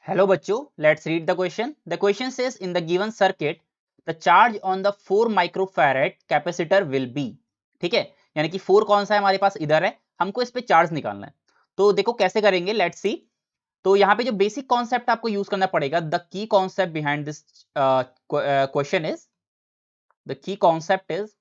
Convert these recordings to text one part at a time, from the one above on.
Hello बच्चों, let's read the question. The question says in the given circuit, the charge on the 4 microfarad capacitor will be. ठीक है, यानी कि 4 कौन सा है हमारे पास इधर है, हमको इस पे चार्ज निकालना है. तो देखो कैसे करेंगे, लेट्स सी. तो यहाँ पे जो बेसिक कॉन्सेप्ट आपको यूज करना पड़ेगा, the key concept behind this question is, the key concept is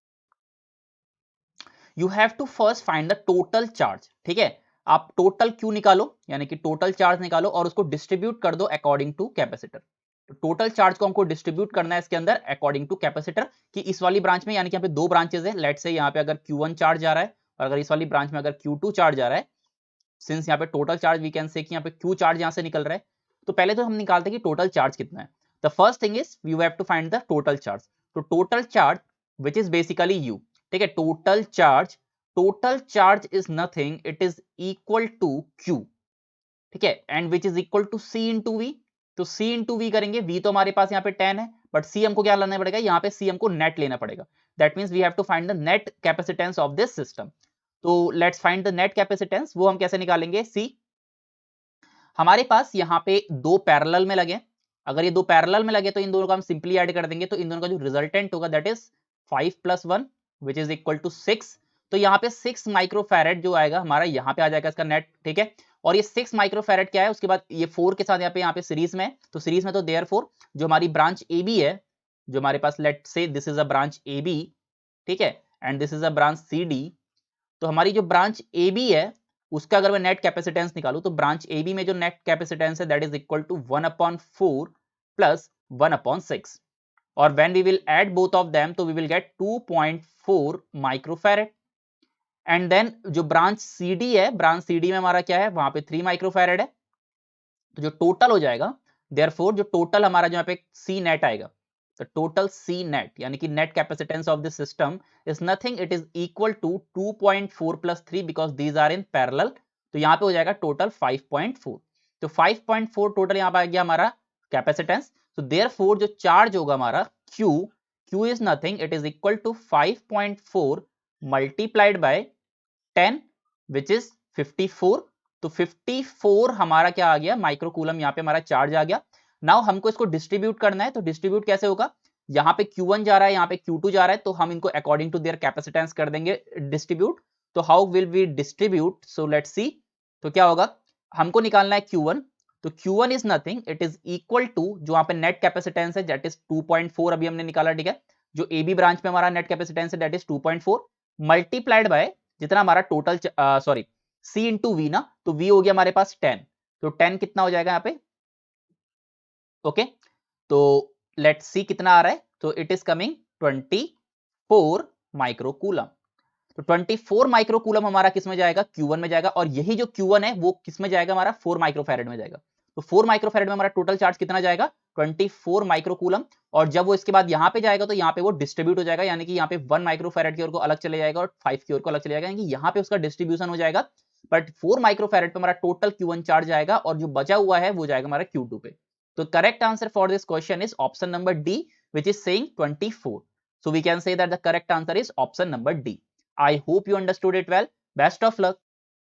you have to first find the total charge. ठीक है, आप टोटल क्यू निकालो, यानी कि टोटल चार्ज निकालो और उसको डिस्ट्रीब्यूट कर दो अकॉर्डिंग टू कैपेसिटर. तो टोटल चार्ज को हमको डिस्ट्रीब्यूट करना है इसके अंदर अकॉर्डिंग टू कैपेसिटर, कि इस वाली ब्रांच में, यानी कि यहाँ पे दो ब्रांचेस है, लेट्स से यहाँ पे अगर Q1 चार्ज जा रहा है और अगर इस वाली ब्रांच में अगर Q2 चार्ज जा रहा है, सिंस यहाँ पे total charge we can say कि यहाँ पे Q चार्ज यहाँ से निकल रहा है, तो पहले तो हम निकालते हैं कि टोटल चार्ज कितना है. The first thing is you have to find the total charge. तो total charge which is basically you. ठीक है, total charge is nothing, it is equal to Q. ठीक है, and which is equal to C into V. तो C into V करेंगे, V तो हमारे पास यहाँ पे 10 है, बट C हमको क्या लाना पड़ेगा, यहाँ पे C हमको नेट लेना पड़ेगा. That means we have to find the net capacitance of this system. तो let's find the net capacitance. वो हम कैसे निकालेंगे, C. हमारे पास यहाँ पे दो पैरेलल में लगे, अगर ये दो पैरेलल में लगे तो इन दोनों का हम सिंपली ऐड कर देंगे, तो इन दोनों का जो रिजल्टेंट होगा that is 5 + 1 which is equal to 6. तो यहाँ पे 6 माइक्रोफैरेड जो आएगा हमारा यहाँ पे आ जाएगा इसका नेट. ठीक है, और ये 6 माइक्रोफैरेड क्या है, उसके बाद ये 4 के साथ यहाँ पे सीरीज में है, तो सीरीज में तो देयरफॉर जो हमारी ब्रांच ए बी है, जो हमारे पास let say this is a branch A B. ठीक है, and this is a branch C D. तो हमारी जो ब्रांच ए बी है उसका अगर मैं नेट कैपेसिटेंस निकालूं, तो ब्रांच ए बी में जो नेट कैपेसिटेंस है that is equal to 1/4 plus 1/6. और when we will add both of them तो we will get 2.4 microfarad. And then जो ब्रांच सी डी है, ब्रांच सी डी में हमारा क्या है, वहां पे 3 माइक्रोफैरेड है. तो जो टोटल हो जाएगा, देयरफॉर जो टोटल हमारा जो यहाँ पे सी नेट आएगा, the total C net यानी कि net capacitance of this system is nothing, it is equal to 2.4 plus 3 because these are in parallel. तो यहाँ पे हो जाएगा टोटल 5.4. तो 5.4 टोटल यहाँ पे आ गया हमारा कैपेसिटेंस. तो देयरफॉर जो चार्ज होगा हमारा Q is nothing, it is equal to 5.4 multiplied by 10 which is 54. तो 54 हमारा क्या आ गया, माइक्रोकूलम यहाँ पे हमारा चार्ज आ गया. नाउ हमको इसको डिस्ट्रीब्यूट करना है, तो डिस्ट्रीब्यूट कैसे होगा, यहाँ पे Q1 जा रहा है, यहाँ पे Q2 जा रहा है, तो हम इनको अकॉर्डिंग टू देयर कैपेसिटेंस कर देंगे डिस्ट्रीब्यूट. तो how will we distribute, so let's see. तो क्या होगा, हमको निकालना है Q1. तो Q1 is nothing, it is equal to जो यहाँ पे नेट कैपेसिटेंस है दैट इज 2.4 अभी हमने निकाला. ठीक है, जो ए बी ब्रांच में हमारा नेट कैपेसिटेंस है दैट इज 2.4 मल्टीप्लाइड बाय जितना हमारा total sorry C into V ना, तो V हो गया हमारे पास 10. तो 10 कितना हो जाएगा यहाँ पे, ओके. तो लेट्स सी कितना आ रहा है, तो इट इज कमिंग 24 माइक्रोकूलम. तो 24 माइक्रोकूलम हमारा किस में जाएगा, Q1 में जाएगा, और यही जो Q1 है वो किस में जाएगा हमारा, 4 माइक्रोफैरेड में जाएगा. तो 4 माइक्रोफैरेड में हमारा टोटल चार्ज कितना जाएगा, 24 माइक्रोकूलम. और जब वो इसके बाद यहाँ पे जाएगा तो यहाँ पे वो डिस्ट्रीब्यूट हो जाएगा, यानी कि यहाँ पे 1 माइक्रोफैरेड की ओर को अलग चले जाएगा और 5 की ओर को अलग चले जाएगा, यानी कि यहाँ पे उसका डिस्ट्रीब्यूशन हो जाएगा. बट 4 माइक्रोफैरेड पे हमारा टोटल Q1 चार्ज आएगा और जो बचा हुआ है वो जाएगा हमारा Q2 पे. तो correct answer for this question is option number D which is saying 24. So we can say that the correct answer is option number D. I hope you understood it well. Best of luck.